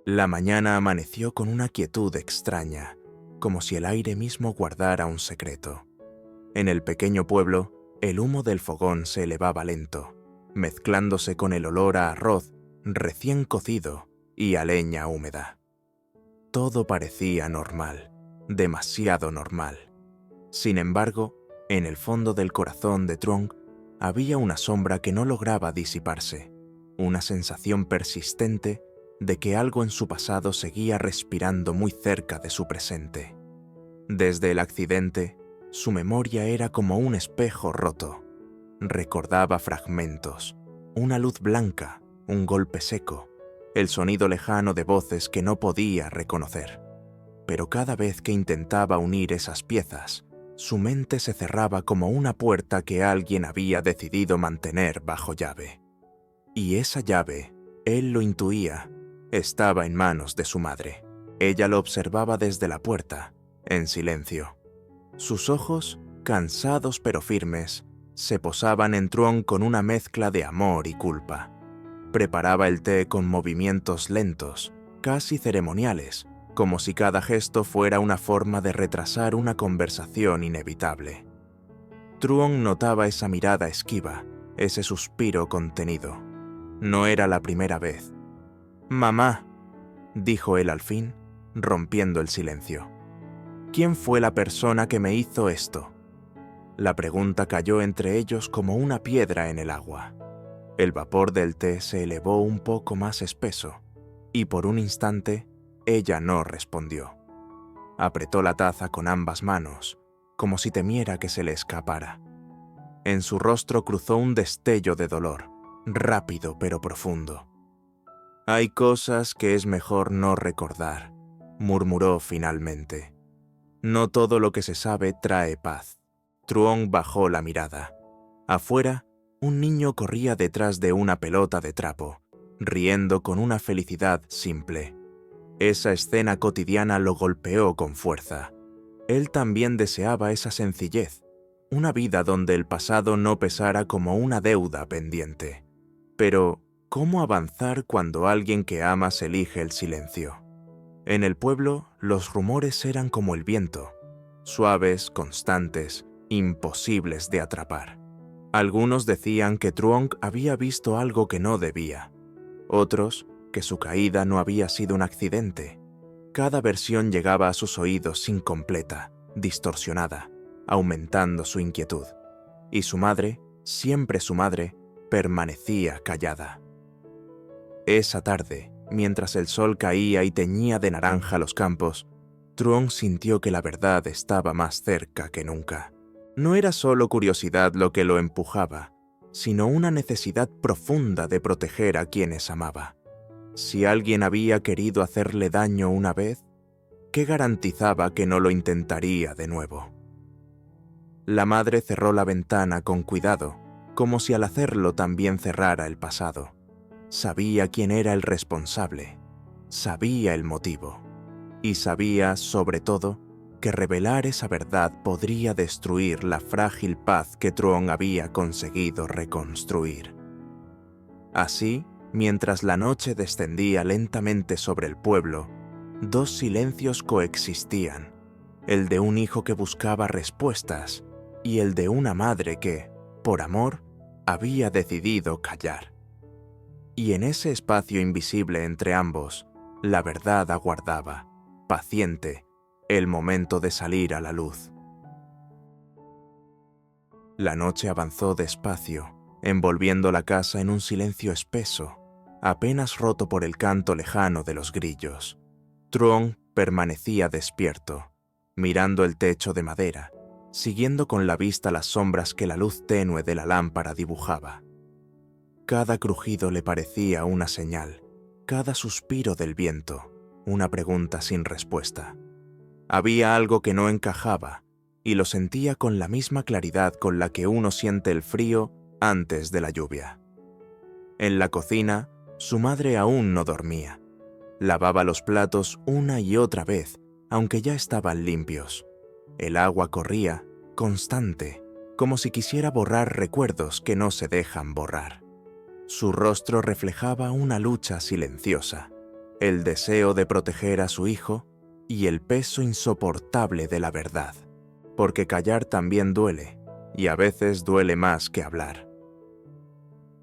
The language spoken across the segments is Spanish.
La mañana amaneció con una quietud extraña, como si el aire mismo guardara un secreto. En el pequeño pueblo, el humo del fogón se elevaba lento, mezclándose con el olor a arroz recién cocido y a leña húmeda. Todo parecía normal, demasiado normal. Sin embargo, en el fondo del corazón de Truong había una sombra que no lograba disiparse, una sensación persistente de que algo en su pasado seguía respirando muy cerca de su presente. Desde el accidente, su memoria era como un espejo roto. Recordaba fragmentos, una luz blanca, un golpe seco, el sonido lejano de voces que no podía reconocer. Pero cada vez que intentaba unir esas piezas, su mente se cerraba como una puerta que alguien había decidido mantener bajo llave. Y esa llave, él lo intuía, estaba en manos de su madre. Ella lo observaba desde la puerta, en silencio. Sus ojos, cansados pero firmes, se posaban en Truong con una mezcla de amor y culpa. Preparaba el té con movimientos lentos, casi ceremoniales, como si cada gesto fuera una forma de retrasar una conversación inevitable. Truong notaba esa mirada esquiva, ese suspiro contenido. No era la primera vez. «Mamá», dijo él al fin, rompiendo el silencio. «¿Quién fue la persona que me hizo esto?» La pregunta cayó entre ellos como una piedra en el agua. El vapor del té se elevó un poco más espeso, y por un instante, ella no respondió. Apretó la taza con ambas manos, como si temiera que se le escapara. En su rostro cruzó un destello de dolor, rápido pero profundo. «Hay cosas que es mejor no recordar», murmuró finalmente. «No todo lo que se sabe trae paz». Truong bajó la mirada. Afuera, un niño corría detrás de una pelota de trapo, riendo con una felicidad simple. Esa escena cotidiana lo golpeó con fuerza. Él también deseaba esa sencillez, una vida donde el pasado no pesara como una deuda pendiente. Pero, ¿cómo avanzar cuando alguien que amas elige el silencio? En el pueblo, los rumores eran como el viento, suaves, constantes, imposibles de atrapar. Algunos decían que Truong había visto algo que no debía. Otros, que su caída no había sido un accidente. Cada versión llegaba a sus oídos incompleta, distorsionada, aumentando su inquietud. Y su madre, siempre su madre, permanecía callada. Esa tarde, mientras el sol caía y teñía de naranja los campos, Truong sintió que la verdad estaba más cerca que nunca. No era solo curiosidad lo que lo empujaba, sino una necesidad profunda de proteger a quienes amaba. Si alguien había querido hacerle daño una vez, ¿qué garantizaba que no lo intentaría de nuevo? La madre cerró la ventana con cuidado, como si al hacerlo también cerrara el pasado. Sabía quién era el responsable, sabía el motivo, y sabía, sobre todo, que revelar esa verdad podría destruir la frágil paz que Truong había conseguido reconstruir. Así, mientras la noche descendía lentamente sobre el pueblo, dos silencios coexistían, el de un hijo que buscaba respuestas y el de una madre que, por amor, había decidido callar. Y en ese espacio invisible entre ambos, la verdad aguardaba, paciente, el momento de salir a la luz. La noche avanzó despacio, envolviendo la casa en un silencio espeso, apenas roto por el canto lejano de los grillos. Truong permanecía despierto, mirando el techo de madera, siguiendo con la vista las sombras que la luz tenue de la lámpara dibujaba. Cada crujido le parecía una señal, cada suspiro del viento, una pregunta sin respuesta. Había algo que no encajaba, y lo sentía con la misma claridad con la que uno siente el frío antes de la lluvia. En la cocina, su madre aún no dormía. Lavaba los platos una y otra vez, aunque ya estaban limpios. El agua corría, constante, como si quisiera borrar recuerdos que no se dejan borrar. Su rostro reflejaba una lucha silenciosa. el deseo de proteger a su hijo y el peso insoportable de la verdad, porque callar también duele, y a veces duele más que hablar.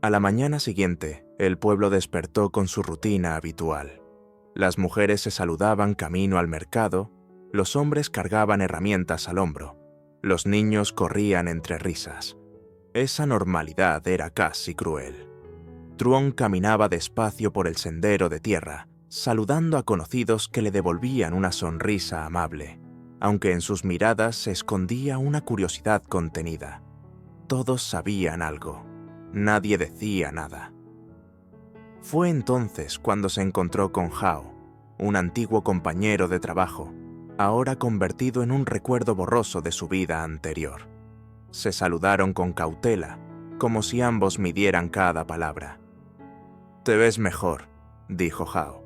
A la mañana siguiente, el pueblo despertó con su rutina habitual. Las mujeres se saludaban camino al mercado, los hombres cargaban herramientas al hombro, los niños corrían entre risas. Esa normalidad era casi cruel. Truong caminaba despacio por el sendero de tierra, saludando a conocidos que le devolvían una sonrisa amable, aunque en sus miradas se escondía una curiosidad contenida. Todos sabían algo. Nadie decía nada. Fue entonces cuando se encontró con Hao, un antiguo compañero de trabajo, ahora convertido en un recuerdo borroso de su vida anterior. Se saludaron con cautela, como si ambos midieran cada palabra. «Te ves mejor», dijo Hao.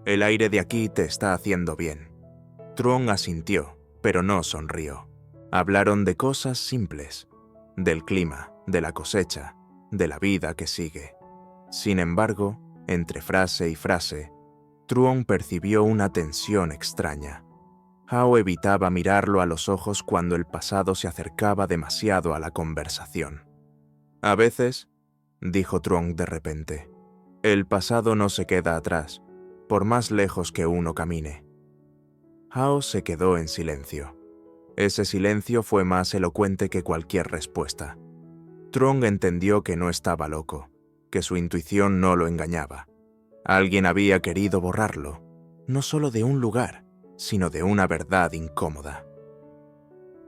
«El aire de aquí te está haciendo bien». Truong asintió, pero no sonrió. Hablaron de cosas simples, del clima, de la cosecha, de la vida que sigue. Sin embargo, entre frase y frase, Truong percibió una tensión extraña. Hao evitaba mirarlo a los ojos cuando el pasado se acercaba demasiado a la conversación. «A veces», dijo Truong de repente, «el pasado no se queda atrás, por más lejos que uno camine». Hao se quedó en silencio. Ese silencio fue más elocuente que cualquier respuesta. Truong entendió que no estaba loco, que su intuición no lo engañaba. Alguien había querido borrarlo, no solo de un lugar, sino de una verdad incómoda.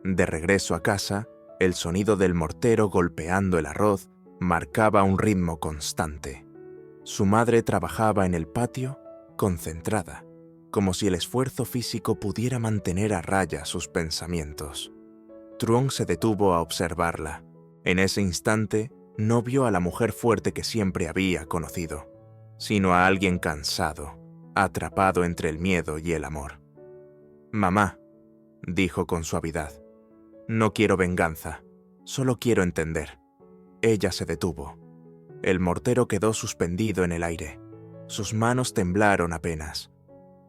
De regreso a casa, el sonido del mortero golpeando el arroz marcaba un ritmo constante. Su madre trabajaba en el patio, concentrada, como si el esfuerzo físico pudiera mantener a raya sus pensamientos. Truong se detuvo a observarla. En ese instante, no vio a la mujer fuerte que siempre había conocido, sino a alguien cansado, atrapado entre el miedo y el amor. «Mamá», dijo con suavidad, «no quiero venganza, solo quiero entender». Ella se detuvo. El mortero quedó suspendido en el aire. Sus manos temblaron apenas.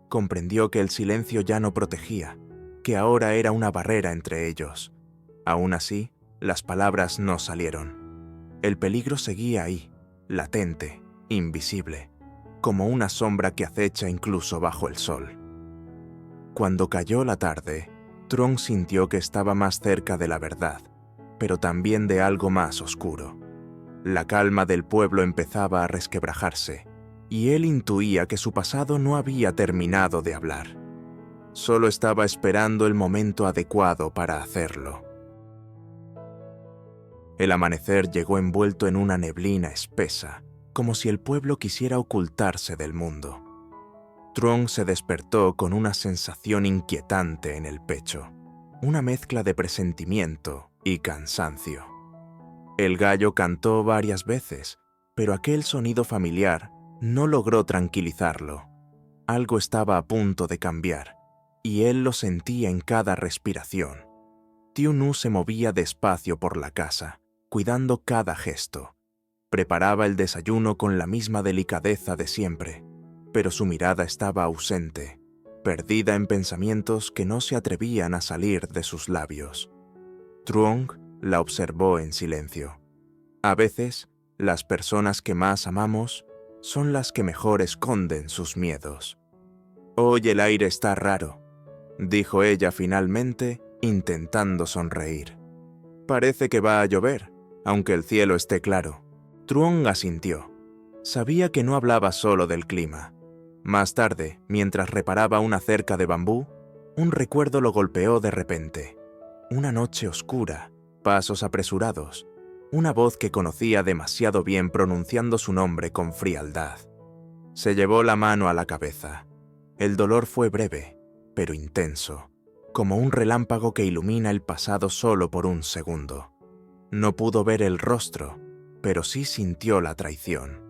Comprendió que el silencio ya no protegía, que ahora era una barrera entre ellos. Aún así, las palabras no salieron. El peligro seguía ahí, latente, invisible, como una sombra que acecha incluso bajo el sol. Cuando cayó la tarde, Truong sintió que estaba más cerca de la verdad, pero también de algo más oscuro. La calma del pueblo empezaba a resquebrajarse, y él intuía que su pasado no había terminado de hablar. Solo estaba esperando el momento adecuado para hacerlo. El amanecer llegó envuelto en una neblina espesa, como si el pueblo quisiera ocultarse del mundo. Truong se despertó con una sensación inquietante en el pecho, una mezcla de presentimiento y cansancio. El gallo cantó varias veces, pero aquel sonido familiar no logró tranquilizarlo. Algo estaba a punto de cambiar, y él lo sentía en cada respiración. Tiu Nu se movía despacio por la casa, cuidando cada gesto. Preparaba el desayuno con la misma delicadeza de siempre, pero su mirada estaba ausente, perdida en pensamientos que no se atrevían a salir de sus labios. Truong la observó en silencio. A veces, las personas que más amamos son las que mejor esconden sus miedos. «Hoy el aire está raro», dijo ella finalmente, intentando sonreír. «Parece que va a llover, aunque el cielo esté claro». Truong asintió. Sabía que no hablaba solo del clima. Más tarde, mientras reparaba una cerca de bambú, un recuerdo lo golpeó de repente. Una noche oscura, pasos apresurados, una voz que conocía demasiado bien pronunciando su nombre con frialdad. Se llevó la mano a la cabeza. El dolor fue breve, pero intenso, como un relámpago que ilumina el pasado solo por un segundo. No pudo ver el rostro, pero sí sintió la traición.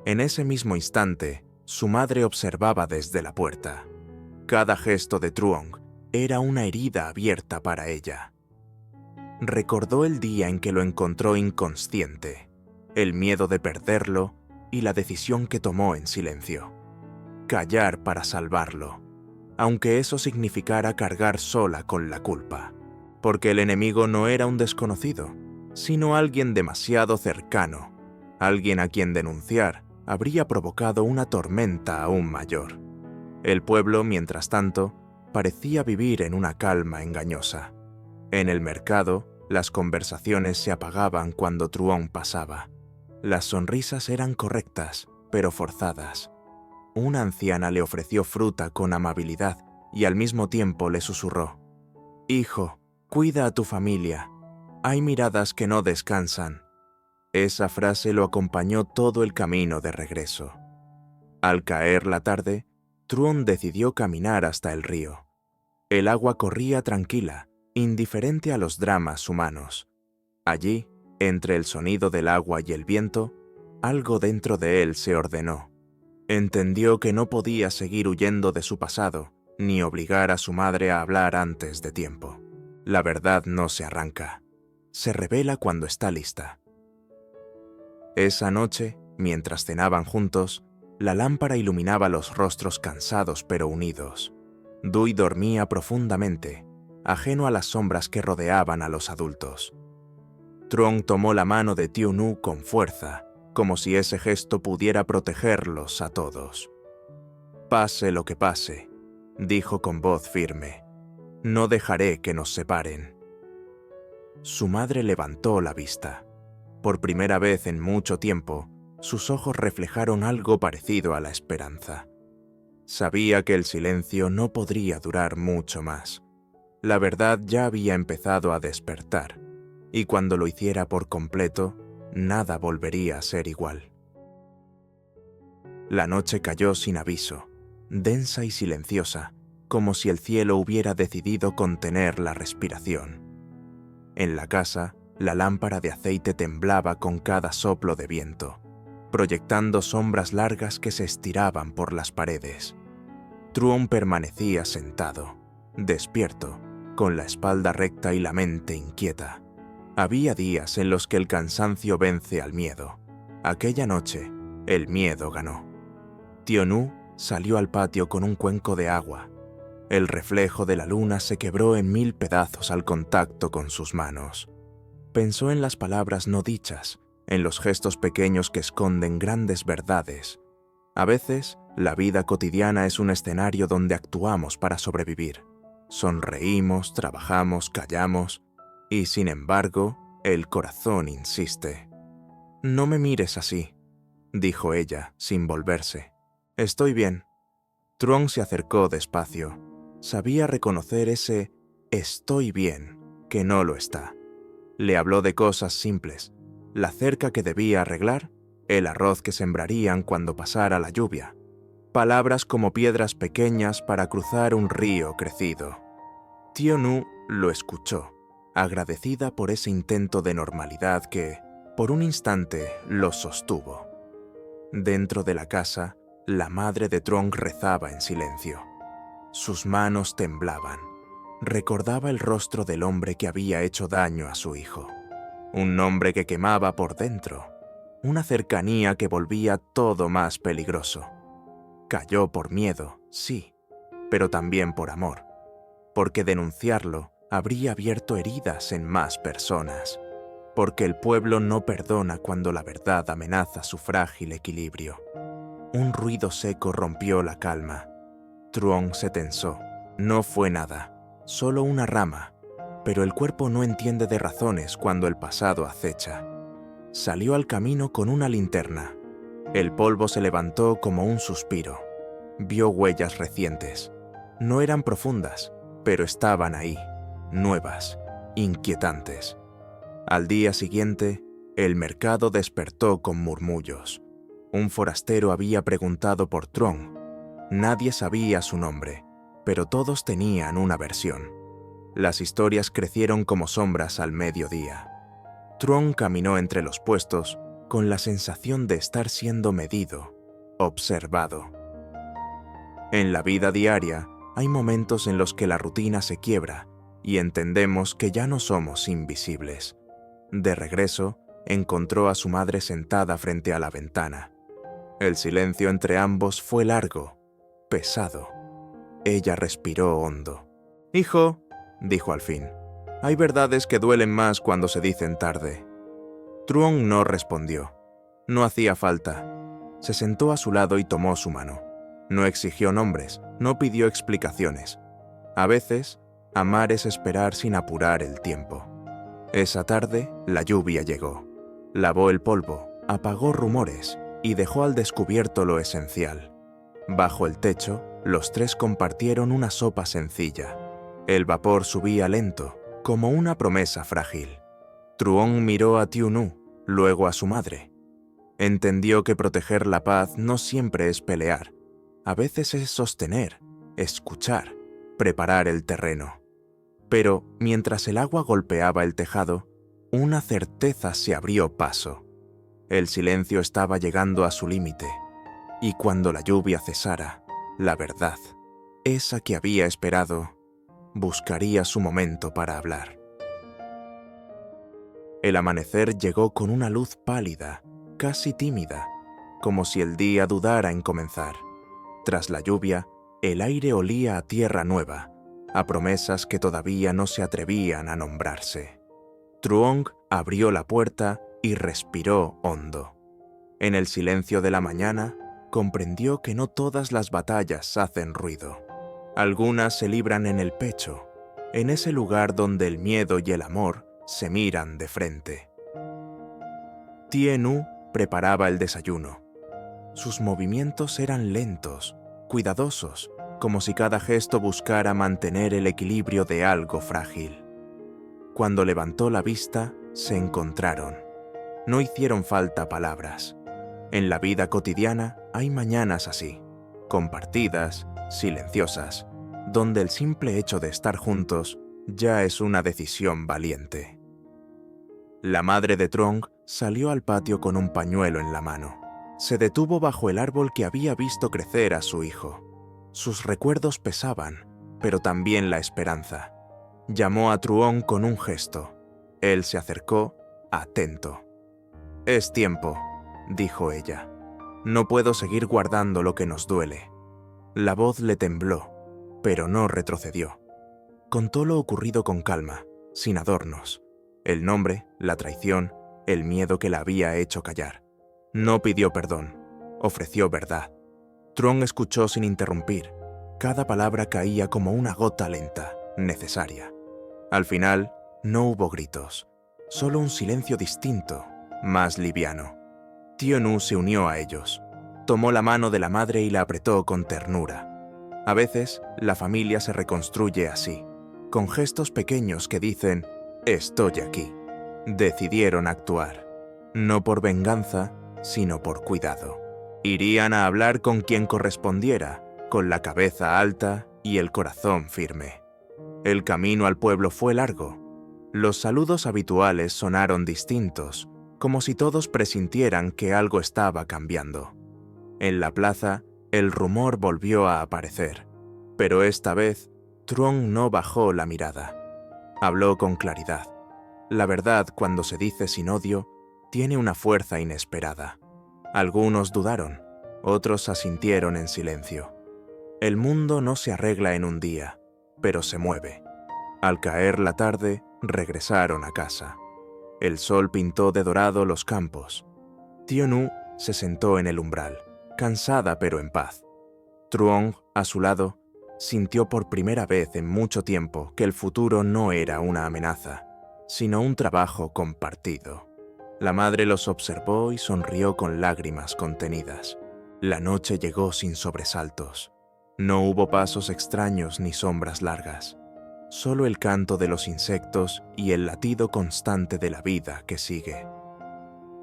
En ese mismo instante, su madre observaba desde la puerta. Cada gesto de Truong era una herida abierta para ella. Recordó el día en que lo encontró inconsciente, el miedo de perderlo y la decisión que tomó en silencio. callar para salvarlo, aunque eso significara cargar sola con la culpa, porque el enemigo no era un desconocido, sino alguien demasiado cercano, alguien a quien denunciar habría provocado una tormenta aún mayor. El pueblo, mientras tanto, parecía vivir en una calma engañosa. En el mercado, las conversaciones se apagaban cuando Truón pasaba. Las sonrisas eran correctas, pero forzadas. Una anciana le ofreció fruta con amabilidad y al mismo tiempo le susurró: «Hijo, cuida a tu familia. Hay miradas que no descansan». Esa frase lo acompañó todo el camino de regreso. Al caer la tarde, Truón decidió caminar hasta el río. El agua corría tranquila, indiferente a los dramas humanos. Allí, entre el sonido del agua y el viento, algo dentro de él se ordenó. Entendió que no podía seguir huyendo de su pasado, ni obligar a su madre a hablar antes de tiempo. La verdad no se arranca, se revela cuando está lista. Esa noche, mientras cenaban juntos, la lámpara iluminaba los rostros cansados pero unidos. Dui dormía profundamente, ajeno a las sombras que rodeaban a los adultos. Truón tomó la mano de Tío Nu con fuerza, como si ese gesto pudiera protegerlos a todos. «Pase lo que pase», dijo con voz firme, «no dejaré que nos separen». Su madre levantó la vista. Por primera vez en mucho tiempo, sus ojos reflejaron algo parecido a la esperanza. Sabía que el silencio no podría durar mucho más. La verdad ya había empezado a despertar, y cuando lo hiciera por completo, nada volvería a ser igual. La noche cayó sin aviso, densa y silenciosa, como si el cielo hubiera decidido contener la respiración. En la casa, la lámpara de aceite temblaba con cada soplo de viento, proyectando sombras largas que se estiraban por las paredes. Truón permanecía sentado, despierto, con la espalda recta y la mente inquieta. Había días en los que el cansancio vence al miedo. Aquella noche, el miedo ganó. Tío Nu salió al patio con un cuenco de agua. El reflejo de la luna se quebró en 1000 pedazos al contacto con sus manos. Pensó en las palabras no dichas, en los gestos pequeños que esconden grandes verdades. A veces, la vida cotidiana es un escenario donde actuamos para sobrevivir. Sonreímos, trabajamos, callamos, y sin embargo, el corazón insiste. «No me mires así», dijo ella, sin volverse. «Estoy bien». Truón se acercó despacio. Sabía reconocer ese «estoy bien» que no lo está. Le habló de cosas simples: la cerca que debía arreglar, el arroz que sembrarían cuando pasara la lluvia. Palabras como piedras pequeñas para cruzar un río crecido. Tío Nu lo escuchó, agradecida por ese intento de normalidad que, por un instante, lo sostuvo. Dentro de la casa, la madre de Truón rezaba en silencio. Sus manos temblaban. Recordaba el rostro del hombre que había hecho daño a su hijo. Un hombre que quemaba por dentro. Una cercanía que volvía todo más peligroso. Cayó por miedo, sí, pero también por amor. Porque denunciarlo habría abierto heridas en más personas. Porque el pueblo no perdona cuando la verdad amenaza su frágil equilibrio. Un ruido seco rompió la calma. Truón se tensó. No fue nada. Solo una rama, pero el cuerpo no entiende de razones cuando el pasado acecha. Salió al camino con una linterna. El polvo se levantó como un suspiro. Vio huellas recientes. No eran profundas, pero estaban ahí, nuevas, inquietantes. Al día siguiente, el mercado despertó con murmullos. Un forastero había preguntado por Truón. Nadie sabía su nombre, pero todos tenían una versión. Las historias crecieron como sombras al mediodía. Truón caminó entre los puestos con la sensación de estar siendo medido, observado. En la vida diaria hay momentos en los que la rutina se quiebra y entendemos que ya no somos invisibles. De regreso, encontró a su madre sentada frente a la ventana. El silencio entre ambos fue largo, pesado. Ella respiró hondo. «Hijo», dijo al fin, «hay verdades que duelen más cuando se dicen tarde». Truong no respondió. No hacía falta. Se sentó a su lado y tomó su mano. No exigió nombres, no pidió explicaciones. A veces, amar es esperar sin apurar el tiempo. Esa tarde, la lluvia llegó. Lavó el polvo, apagó rumores y dejó al descubierto lo esencial. Bajo el techo, los tres compartieron una sopa sencilla. El vapor subía lento, como una promesa frágil. Truong miró a Tiu Nu, luego a su madre. Entendió que proteger la paz no siempre es pelear. A veces es sostener, escuchar, preparar el terreno. Pero, mientras el agua golpeaba el tejado, una certeza se abrió paso. El silencio estaba llegando a su límite, y cuando la lluvia cesara, la verdad, esa que había esperado, buscaría su momento para hablar. El amanecer llegó con una luz pálida, casi tímida, como si el día dudara en comenzar. Tras la lluvia, el aire olía a tierra nueva, a promesas que todavía no se atrevían a nombrarse. Truong abrió la puerta y respiró hondo. En el silencio de la mañana, comprendió que no todas las batallas hacen ruido. Algunas se libran en el pecho, en ese lugar donde el miedo y el amor se miran de frente. Tie Nu preparaba el desayuno. Sus movimientos eran lentos, cuidadosos, como si cada gesto buscara mantener el equilibrio de algo frágil. Cuando levantó la vista, se encontraron. No hicieron falta palabras. En la vida cotidiana hay mañanas así, compartidas, silenciosas, donde el simple hecho de estar juntos ya es una decisión valiente. La madre de Truong salió al patio con un pañuelo en la mano. Se detuvo bajo el árbol que había visto crecer a su hijo. Sus recuerdos pesaban, pero también la esperanza. Llamó a Truong con un gesto. Él se acercó, atento. «Es tiempo», dijo ella. «No puedo seguir guardando lo que nos duele». La voz le tembló, pero no retrocedió. Contó lo ocurrido con calma, sin adornos. El nombre, la traición, el miedo que la había hecho callar. No pidió perdón, ofreció verdad. Truong escuchó sin interrumpir. Cada palabra caía como una gota lenta, necesaria. Al final, no hubo gritos, solo un silencio distinto, más liviano. Tie Nu se unió a ellos. Tomó la mano de la madre y la apretó con ternura. A veces, la familia se reconstruye así, con gestos pequeños que dicen, «Estoy aquí». Decidieron actuar, no por venganza, sino por cuidado. Irían a hablar con quien correspondiera, con la cabeza alta y el corazón firme. El camino al pueblo fue largo. Los saludos habituales sonaron distintos, como si todos presintieran que algo estaba cambiando. En la plaza, el rumor volvió a aparecer, pero esta vez, Truong no bajó la mirada. Habló con claridad. La verdad, cuando se dice sin odio, tiene una fuerza inesperada. Algunos dudaron, otros asintieron en silencio. El mundo no se arregla en un día, pero se mueve. Al caer la tarde, regresaron a casa. El sol pintó de dorado los campos. Tie Nu se sentó en el umbral, cansada pero en paz. Truong, a su lado, sintió por primera vez en mucho tiempo que el futuro no era una amenaza, sino un trabajo compartido. La madre los observó y sonrió con lágrimas contenidas. La noche llegó sin sobresaltos. No hubo pasos extraños ni sombras largas, solo el canto de los insectos y el latido constante de la vida que sigue.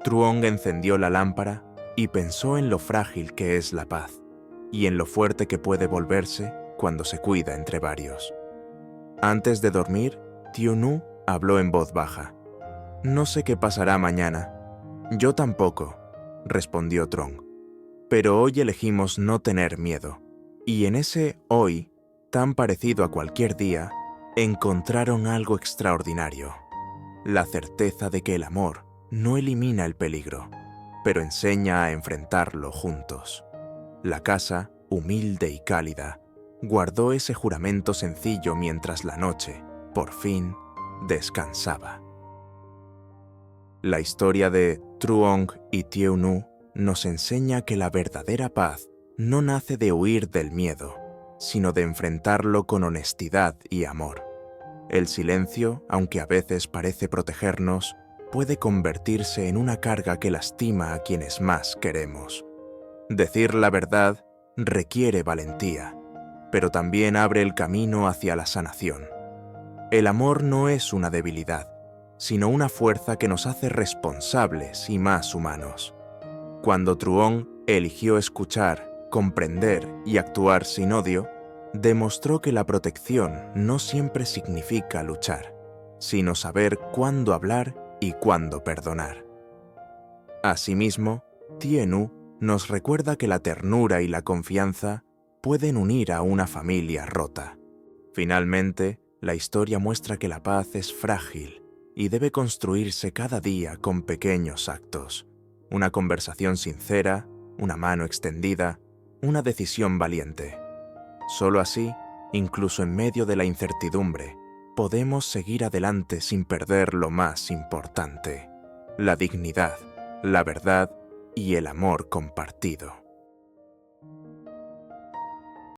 Truong encendió la lámpara y pensó en lo frágil que es la paz y en lo fuerte que puede volverse cuando se cuida entre varios. Antes de dormir, Tie Nu habló en voz baja. «No sé qué pasará mañana». «Yo tampoco», respondió Truong. «Pero hoy elegimos no tener miedo». Y en ese hoy, tan parecido a cualquier día, encontraron algo extraordinario. La certeza de que el amor no elimina el peligro, pero enseña a enfrentarlo juntos. La casa, humilde y cálida, guardó ese juramento sencillo mientras la noche, por fin, descansaba. La historia de Truong y Tieu Nu nos enseña que la verdadera paz no nace de huir del miedo, sino de enfrentarlo con honestidad y amor. El silencio, aunque a veces parece protegernos, puede convertirse en una carga que lastima a quienes más queremos. Decir la verdad requiere valentía, pero también abre el camino hacia la sanación. El amor no es una debilidad, sino una fuerza que nos hace responsables y más humanos. Cuando Truong eligió escuchar, comprender y actuar sin odio, demostró que la protección no siempre significa luchar, sino saber cuándo hablar y cuándo perdonar. Asimismo, Tieu Nu nos recuerda que la ternura y la confianza pueden unir a una familia rota. Finalmente, la historia muestra que la paz es frágil y debe construirse cada día con pequeños actos. Una conversación sincera, una mano extendida, una decisión valiente. Solo así, incluso en medio de la incertidumbre, podemos seguir adelante sin perder lo más importante: la dignidad, la verdad y el amor compartido.